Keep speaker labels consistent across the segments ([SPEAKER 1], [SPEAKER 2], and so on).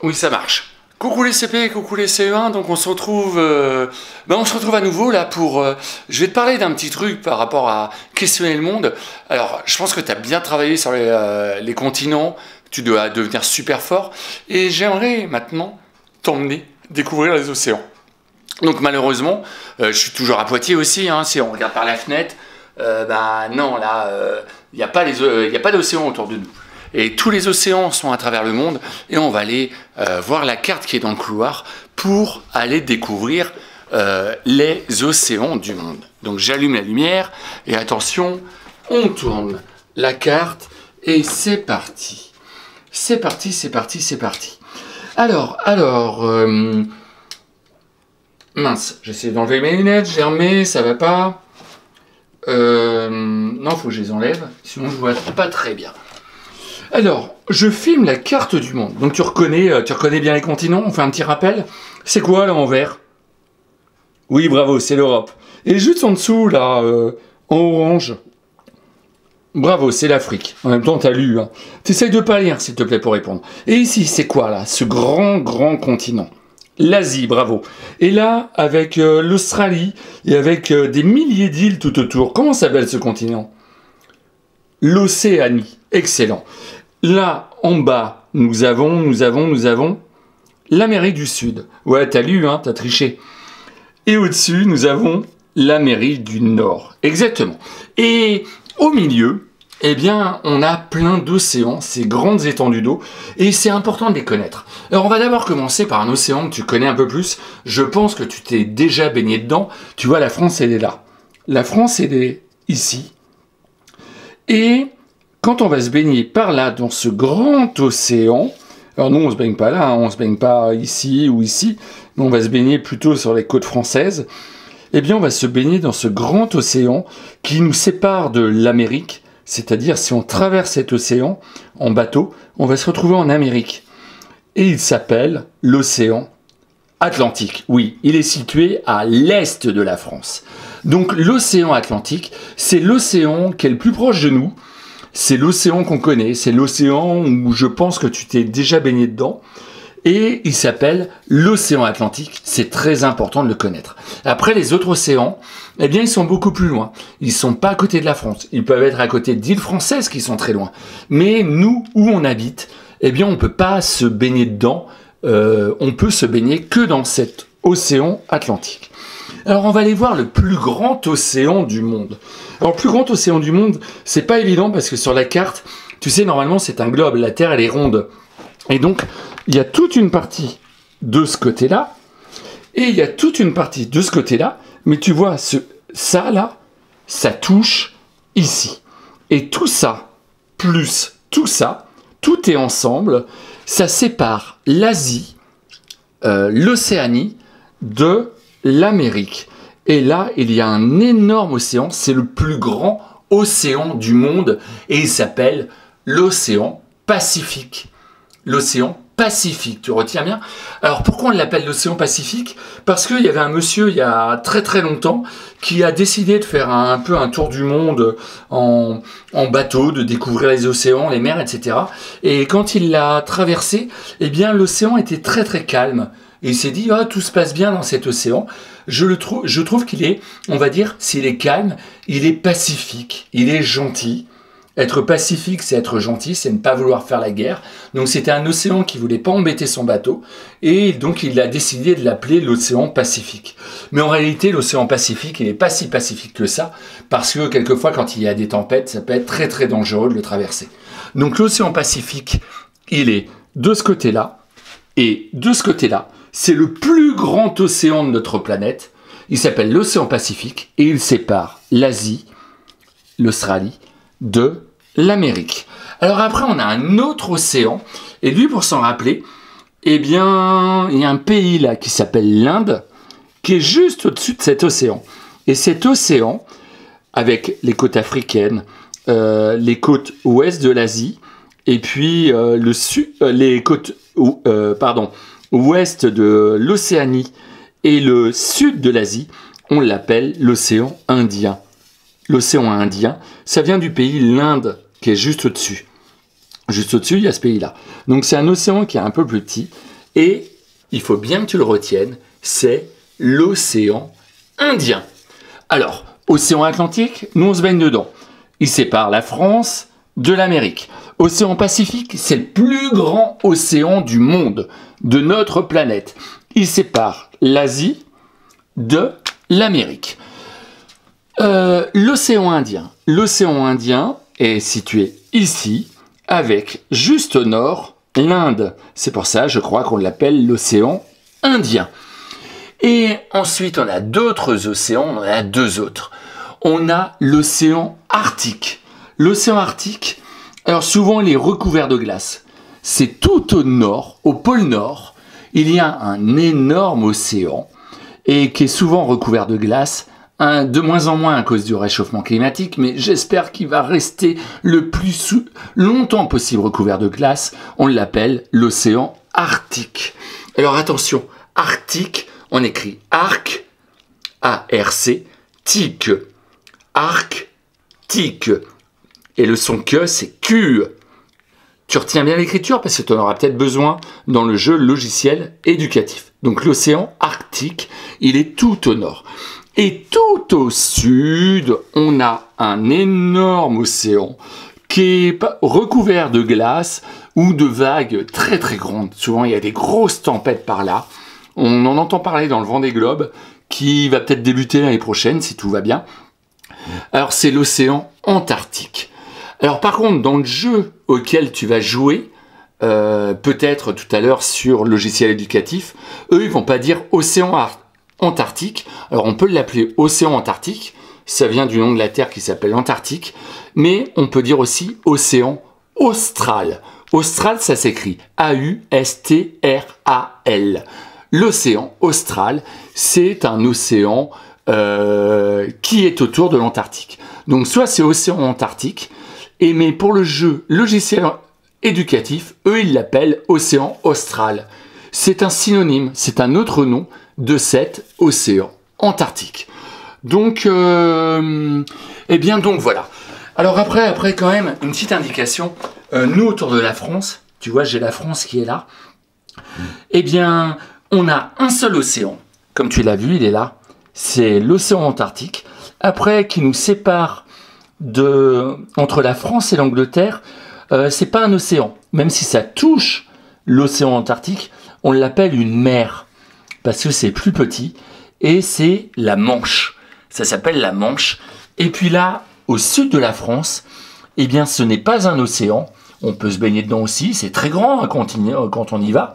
[SPEAKER 1] Oui, ça marche. Coucou les CP, coucou les CE1, donc on se retrouve à nouveau là pour... je vais te parler d'un petit truc par rapport à questionner le monde. Alors, je pense que tu as bien travaillé sur les continents, tu dois devenir super fort, et j'aimerais maintenant t'emmener découvrir les océans. Donc malheureusement, je suis toujours à Poitiers aussi, hein, si on regarde par la fenêtre, non, là, il n'y a pas d'océan autour de nous. Et tous les océans sont à travers le monde et on va aller voir la carte qui est dans le couloir pour aller découvrir les océans du monde. Donc j'allume la lumière et attention, on tourne la carte et c'est parti. C'est parti, c'est parti, c'est parti. Alors, mince, j'essaie d'enlever mes lunettes, j'ai remis, ça va pas. Non, faut que je les enlève, sinon je vois pas très bien. Alors, je filme la carte du monde. Donc tu reconnais bien les continents, on fait un petit rappel. C'est quoi là en vert? Oui, bravo, c'est l'Europe. Et juste en dessous, là, en orange, bravo, c'est l'Afrique. En même temps, t'as lu. Hein. T'essayes de pas lire, s'il te plaît, pour répondre. Et ici, c'est quoi là? Ce grand continent. L'Asie, bravo. Et là, avec l'Australie, et avec des milliers d'îles tout autour. Comment s'appelle ce continent? L'Océanie. Excellent. Là, en bas, nous avons l'Amérique du Sud. Ouais, t'as lu, hein, t'as triché. Et au-dessus, nous avons l'Amérique du Nord. Exactement. Et au milieu, eh bien, on a plein d'océans, ces grandes étendues d'eau, et c'est important de les connaître. Alors, on va d'abord commencer par un océan que tu connais un peu plus. Je pense que tu t'es déjà baigné dedans. Tu vois, la France, elle est là. La France, elle est ici. Et quand on va se baigner par là, dans ce grand océan, alors nous on se baigne pas là, hein, on se baigne pas ici ou ici, mais on va se baigner plutôt sur les côtes françaises, eh bien on va se baigner dans ce grand océan qui nous sépare de l'Amérique, c'est-à-dire si on traverse cet océan en bateau, on va se retrouver en Amérique. Et il s'appelle l'océan Atlantique. Oui, il est situé à l'est de la France. Donc l'océan Atlantique, c'est l'océan qui est le plus proche de nous. C'est l'océan qu'on connaît, c'est l'océan où je pense que tu t'es déjà baigné dedans. Et il s'appelle l'océan Atlantique, c'est très important de le connaître. Après, les autres océans, eh bien, ils sont beaucoup plus loin. Ils sont pas à côté de la France. Ils peuvent être à côté d'îles françaises qui sont très loin. Mais nous, où on habite, eh bien, on peut pas se baigner dedans. On peut se baigner que dans cet océan Atlantique. Alors, on va aller voir le plus grand océan du monde. Alors, le plus grand océan du monde, c'est pas évident parce que sur la carte, tu sais, normalement, c'est un globe. La Terre, elle est ronde. Et donc, il y a toute une partie de ce côté-là et il y a toute une partie de ce côté-là. Mais tu vois, ça, là, ça touche ici. Et tout ça, plus tout ça, tout est ensemble. Ça sépare l'Asie, l'Océanie de l'Amérique. Et là, il y a un énorme océan, c'est le plus grand océan du monde et il s'appelle l'océan Pacifique. L'océan Pacifique, tu retiens bien? Alors pourquoi on l'appelle l'océan Pacifique? Parce qu'il y avait un monsieur il y a très très longtemps qui a décidé de faire un peu un tour du monde en bateau, de découvrir les océans, les mers, etc. Et quand il l'a traversé, eh bien l'océan était très très calme. Et il s'est dit, ah, tout se passe bien dans cet océan. Je trouve qu'il est, on va dire, s'il est calme, il est pacifique, il est gentil. Être pacifique, c'est être gentil, c'est ne pas vouloir faire la guerre. Donc c'était un océan qui voulait pas embêter son bateau. Et donc il a décidé de l'appeler l'océan Pacifique. Mais en réalité, l'océan Pacifique, il n'est pas si pacifique que ça. Parce que quelquefois, quand il y a des tempêtes, ça peut être très très dangereux de le traverser. Donc l'océan Pacifique, il est de ce côté-là. Et de ce côté-là, c'est le plus grand océan de notre planète. Il s'appelle l'océan Pacifique et il sépare l'Asie, l'Australie, de l'Amérique. Alors après, on a un autre océan. Et lui, pour s'en rappeler, eh bien, il y a un pays là qui s'appelle l'Inde, qui est juste au-dessus de cet océan. Et cet océan, avec les côtes africaines, les côtes ouest de l'Asie, et puis les côtes ouest de l'Océanie et le sud de l'Asie, on l'appelle l'océan Indien. L'océan Indien, ça vient du pays l'Inde, qui est juste au-dessus. Juste au-dessus, il y a ce pays-là. Donc c'est un océan qui est un peu plus petit. Et il faut bien que tu le retiennes, c'est l'océan Indien. Alors, océan Atlantique, nous on se baigne dedans. Il sépare la France de l'Amérique. Océan Pacifique, c'est le plus grand océan du monde, de notre planète. Il sépare l'Asie de l'Amérique. L'océan Indien. L'océan Indien est situé ici, avec juste au nord l'Inde. C'est pour ça, je crois qu'on l'appelle l'océan Indien. Et ensuite, on a d'autres océans, on en a deux autres. On a l'océan Arctique. L'océan Arctique, alors souvent, il est recouvert de glace. C'est tout au nord, au pôle Nord, il y a un énorme océan et qui est souvent recouvert de glace, de moins en moins à cause du réchauffement climatique, mais j'espère qu'il va rester le plus longtemps possible recouvert de glace. On l'appelle l'océan Arctique. Alors attention, Arctique, on écrit arc, A-R-C, tique, arctique. Et le son que, c'est Q. Tu retiens bien l'écriture parce que tu en auras peut-être besoin dans le jeu logiciel éducatif. Donc l'océan Arctique, il est tout au nord. Et tout au sud, on a un énorme océan qui est recouvert de glace ou de vagues très très grandes. Souvent, il y a des grosses tempêtes par là. On en entend parler dans le Vendée Globe, qui va peut-être débuter l'année prochaine, si tout va bien. Alors, c'est l'océan Antarctique. Alors, par contre, dans le jeu auquel tu vas jouer, peut-être tout à l'heure sur le logiciel éducatif, eux, ils vont pas dire océan Antarctique. Alors, on peut l'appeler océan Antarctique. Ça vient du nom de la Terre qui s'appelle Antarctique. Mais on peut dire aussi océan austral. Austral, ça s'écrit A-U-S-T-R-A-L. L'océan austral, c'est un océan qui est autour de l'Antarctique. Donc, soit c'est océan Antarctique, mais pour le jeu logiciel éducatif, eux, ils l'appellent océan austral. C'est un synonyme, c'est un autre nom de cet océan Antarctique. Donc, eh bien, donc voilà. Alors après quand même, une petite indication. Nous, autour de la France, tu vois, j'ai la France qui est là. Eh bien, on a un seul océan. Comme tu l'as vu, il est là. C'est l'océan Antarctique. Après, qui nous sépare entre la France et l'Angleterre, c'est pas un océan. Même si ça touche l'océan Antarctique, on l'appelle une mer. Parce que c'est plus petit. Et c'est la Manche. Ça s'appelle la Manche. Et puis là, au sud de la France, eh bien, ce n'est pas un océan. On peut se baigner dedans aussi. C'est très grand hein, quand on y va.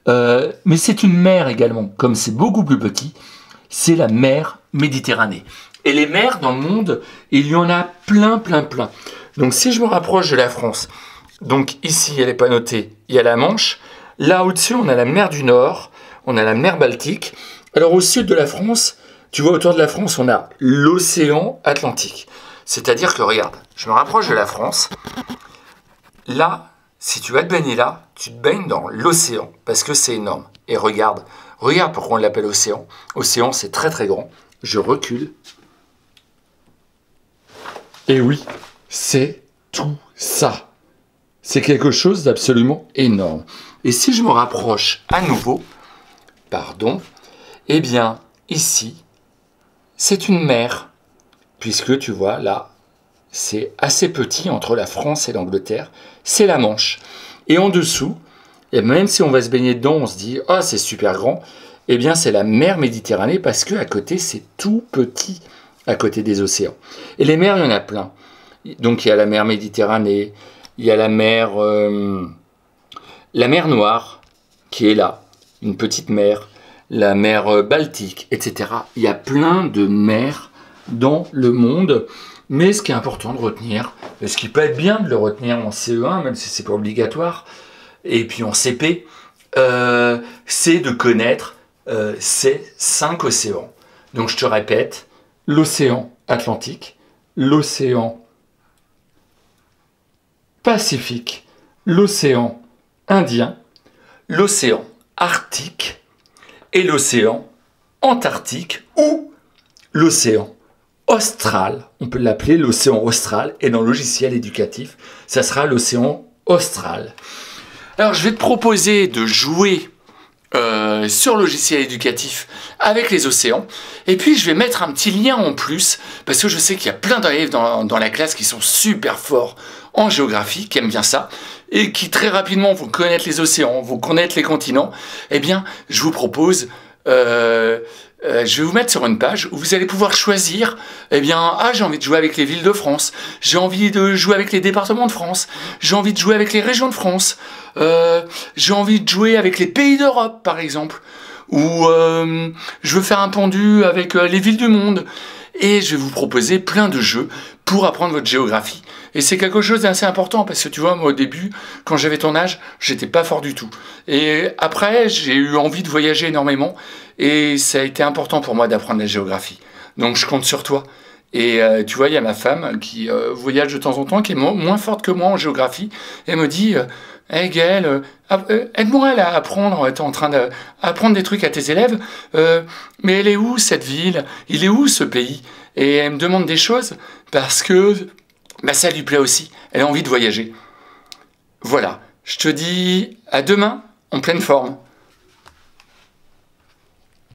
[SPEAKER 1] Mais c'est une mer également. Comme c'est beaucoup plus petit, c'est la mer Méditerranée. Et les mers dans le monde, il y en a plein. Donc si je me rapproche de la France, donc ici, elle n'est pas notée, il y a la Manche. Là au-dessus, on a la mer du Nord, on a la mer Baltique. Alors au sud de la France, tu vois, autour de la France, on a l'océan Atlantique. C'est-à-dire que, regarde, je me rapproche de la France. Là, si tu vas te baigner là, tu te baignes dans l'océan, parce que c'est énorme. Et regarde pourquoi on l'appelle océan. Océan, c'est très très grand. Je recule. Et oui, c'est tout ça. C'est quelque chose d'absolument énorme. Et si je me rapproche à nouveau, eh bien, ici, c'est une mer. Puisque, tu vois, là, c'est assez petit entre la France et l'Angleterre. C'est la Manche. Et en dessous, et même si on va se baigner dedans, on se dit « Ah, c'est super grand », eh bien, c'est la mer Méditerranée parce qu'à côté, c'est tout petit à côté des océans. Et les mers, il y en a plein. Donc, il y a la mer Méditerranée, il y a la mer Noire qui est là, une petite mer, la mer Baltique, etc. Il y a plein de mers dans le monde. Mais ce qui est important de retenir, et ce qui peut être bien de le retenir en CE1, même si c'est pas obligatoire, et puis en CP, c'est de connaître ces 5 océans. Donc je te répète, l'océan Atlantique, l'océan Pacifique, l'océan Indien, l'océan Arctique et l'océan Antarctique ou l'océan austral, on peut l'appeler l'océan austral, et dans le logiciel éducatif, ça sera l'océan australe. Alors, je vais te proposer de jouer sur logiciel éducatif avec les océans. Et puis, je vais mettre un petit lien en plus, parce que je sais qu'il y a plein d'élèves dans la classe qui sont super forts en géographie, qui aiment bien ça, et qui très rapidement vont connaître les océans, vont connaître les continents. Eh bien, je vous propose... je vais vous mettre sur une page où vous allez pouvoir choisir, eh bien, j'ai envie de jouer avec les villes de France, j'ai envie de jouer avec les départements de France, j'ai envie de jouer avec les régions de France, j'ai envie de jouer avec les pays d'Europe, par exemple, ou je veux faire un pendu avec les villes du monde. Et je vais vous proposer plein de jeux pour apprendre votre géographie. Et c'est quelque chose d'assez important parce que tu vois, moi au début, quand j'avais ton âge, j'étais pas fort du tout. Et après, j'ai eu envie de voyager énormément et ça a été important pour moi d'apprendre la géographie. Donc je compte sur toi. Et tu vois, il y a ma femme qui voyage de temps en temps, qui est moins forte que moi en géographie, et me dit hey Gaël, aide-moi là à apprendre, tu es en train d'apprendre des trucs à tes élèves, mais elle est où cette ville? Il est où ce pays? Et elle me demande des choses parce que ça lui plaît aussi, elle a envie de voyager. Voilà, je te dis à demain en pleine forme.